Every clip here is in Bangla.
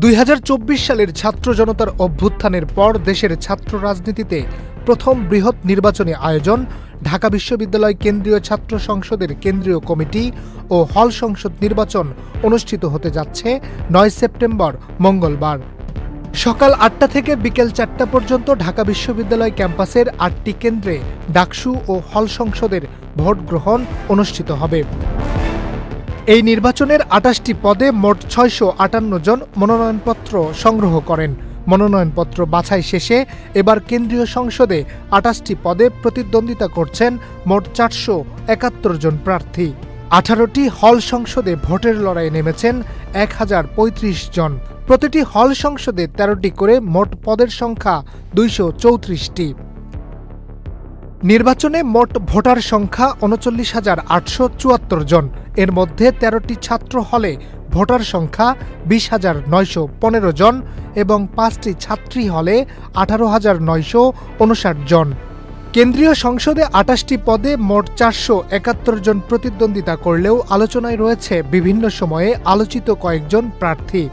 2024 সালের ছাত্র জনতার অভ্যুত্থানের পর দেশের ছাত্র রাজনীতিতে প্রথম বৃহৎ নির্বাচনী আয়োজন ঢাকা বিশ্ববিদ্যালয় কেন্দ্রীয় ছাত্র সংসদের কেন্দ্রীয় কমিটি ও হল সংসদ নির্বাচন অনুষ্ঠিত হতে যাচ্ছে 9 সেপ্টেম্বর মঙ্গলবার। সকাল 8টা থেকে বিকেল 4টা পর্যন্ত ঢাকা বিশ্ববিদ্যালয় ক্যাম্পাসের 8টি কেন্দ্রে ডাকসু ও হল সংসদের ভোট গ্রহণ অনুষ্ঠিত হবে। এই নির্বাচনের 28টি পদে মোট 658 জন মনোনয়নপত্র সংগ্রহ করেন। মনোনয়নপত্র বাছাই শেষে এবার কেন্দ্রীয় সংসদে 28টি পদে প্রতিদ্বন্দ্বিতা করছেন মোট 471 জন প্রার্থী। 18টি হল সংসদে ভোটের লড়াইয়ে নেমেছেন 1035 জন। প্রতিটি হল সংসদে 13টি করে মোট পদের সংখ্যা 234টি। নির্বাচনে মোট ভোটার সংখ্যা 39,874 জন। এর মধ্যে 13টি ছাত্র হলে ভোটার সংখ্যা 20,915 জন এবং 5টি ছাত্রী হলে 18,959 জন। কেন্দ্রীয় সংসদে 28টি পদে মোট 471 জন প্রতিদ্বন্দ্বিতা করলেও আলোচনায় রয়েছে বিভিন্ন সময়ে আলোচিত কয়েকজন প্রার্থী।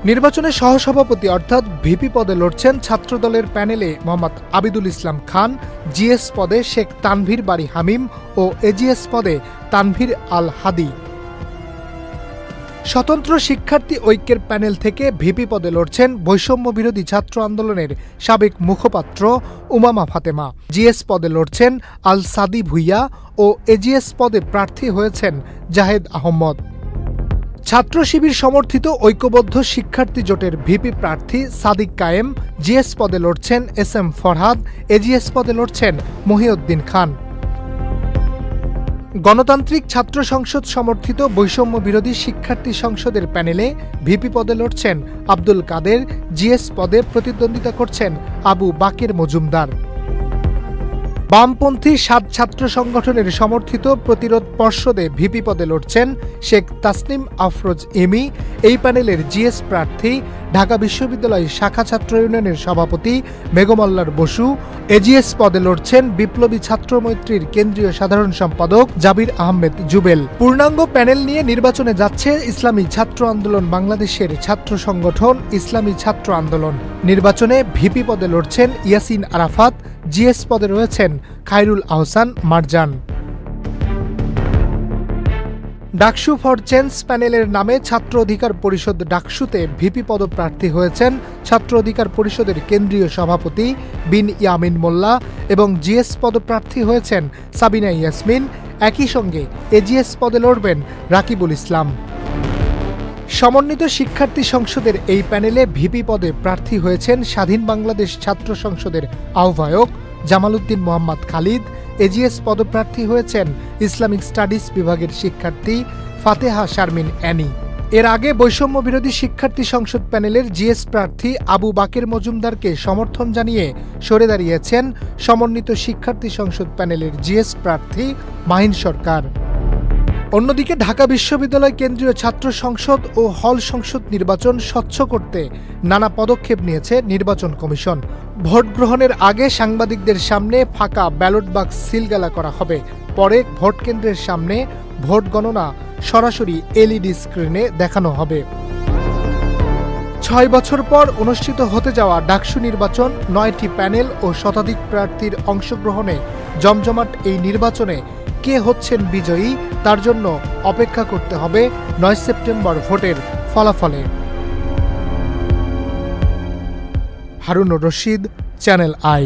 নির্বাচনে সহসভাপতি অর্থাৎ ভিপি পদে লড়ছেন ছাত্রদলের প্যানেলে মোহাম্মদ আবিদুল ইসলাম খান, জিএস পদে শেখ তানভীর বারী হামিম ও এজিএস পদে তানভীর আল হাদি। স্বতন্ত্র শিক্ষার্থী ঐক্যের প্যানেল থেকে ভিপি পদে লড়ছেন বৈষম্য বিরোধী ছাত্র আন্দোলনের সাবেক মুখপাত্র উমামা ফাতেমা। জিএস পদে লড়ছেন আল সাদি ভুইয়া ও এজিএস পদে প্রার্থী হয়েছেন জাহেদ আহমদ। ছাত্র শিবির সমর্থিত ঐক্যবদ্ধ শিক্ষার্থী জোটের ভিপি প্রার্থী সাদিক কায়েম, জিএস পদে লড়ছেন এসএম ফরহাদ, এজিএস পদে লড়ছেন মহিউদ্দিন খান। গণতান্ত্রিক ছাত্র সংসদ সমর্থিত বৈষম্য বিরোধী শিক্ষার্থী সংসদের প্যানেলে ভিপি পদে লড়ছেন আব্দুল কাদের, জিএস পদে প্রতিদ্বন্দ্বিতা করছেন আবু বাকের মজুমদার। বামপন্থী 7 ছাত্র সংগঠনের সমর্থিত প্রতিরোধ পর্ষদে ভিপি পদে লড়ছেন শেখ তাসনিম আফরোজ এমি। এই প্যানেলের জিএস প্রার্থী ঢাকা বিশ্ববিদ্যালয় শাখা ছাত্র ইউনিয়নের সভাপতি মেঘমল্লার বসু। এজিএস পদে লড়ছেন বিপ্লবী ছাত্র মৈত্রীর কেন্দ্রীয় সাধারণ সম্পাদক জাবির আহমেদ জুবেল। পূর্ণাঙ্গ প্যানেল নিয়ে নির্বাচনে যাচ্ছে ইসলামী ছাত্র আন্দোলন বাংলাদেশের ছাত্র সংগঠন ইসলামী ছাত্র আন্দোলন। নির্বাচনে ভিপি পদে লড়ছেন ইয়াসিন আরাফাত, জিএস পদে রয়েছেন খায়রুল আহসান মারজান। ডাকসু ফর চেঞ্জ প্যানেলের নামে ছাত্র অধিকার পরিষদ ডাকসুতে ভিপি পদপ্রার্থী হয়েছেন ছাত্র অধিকার পরিষদের কেন্দ্রীয় সভাপতি বিন ইয়ামিন মোল্লা এবং জিএস পদপ্রার্থী হয়েছেন সাবিনা ইয়াসমিন। একই সঙ্গে এজিএস পদে লড়বেন রাকিবুল ইসলাম। সমন্বিত শিক্ষার্থী সংসদের এই প্যানেলে ভিপি পদে প্রার্থী হয়েছেন স্বাধীন বাংলাদেশ ছাত্র সংসদের আহ্বায়ক জামাল উদ্দিন মোহাম্মদ খালিদ। এজিএস পদপ্রার্থী হয়েছেন ইসলামিক স্টাডিজ বিভাগের শিক্ষার্থী ফাতেহা শারমিন অ্যানি। এর আগে বৈষম্য বিরোধী শিক্ষার্থী সংসদ প্যানেলের জিএস প্রার্থী আবু বাকের মজুমদারকে সমর্থন জানিয়ে সরে দাঁড়িয়েছেন সমন্বিত শিক্ষার্থী সংসদ প্যানেলের জিএস প্রার্থী মাহিন সরকার। অন্যদিকে ঢাকা বিশ্ববিদ্যালয় কেন্দ্রীয় ছাত্র সংসদ ও হল সংসদ নির্বাচন স্বচ্ছ করতে নানা পদক্ষেপ নিয়েছে নির্বাচন কমিশন। ভোট গ্রহণের আগে সাংবাদিকদের সামনে ফাঁকা ব্যালট বাক্স সিলগালা করা হবে। পরে ভোট কেন্দ্রের সামনে ভোট গণনা সরাসরি এলইডি স্ক্রিনে দেখানো হবে। 6 বছর পর অনুষ্ঠিত হতে যাওয়া ডাকসু নির্বাচন 9টি প্যানেল ও শতাধিক প্রার্থীর অংশগ্রহণে জমজমাট এই নির্বাচনে কে হচ্ছেন বিজয়ী তার জন্য অপেক্ষা করতে হবে 9 সেপ্টেম্বর ভোটের ফলাফলে। Harunur Rashid, channel I.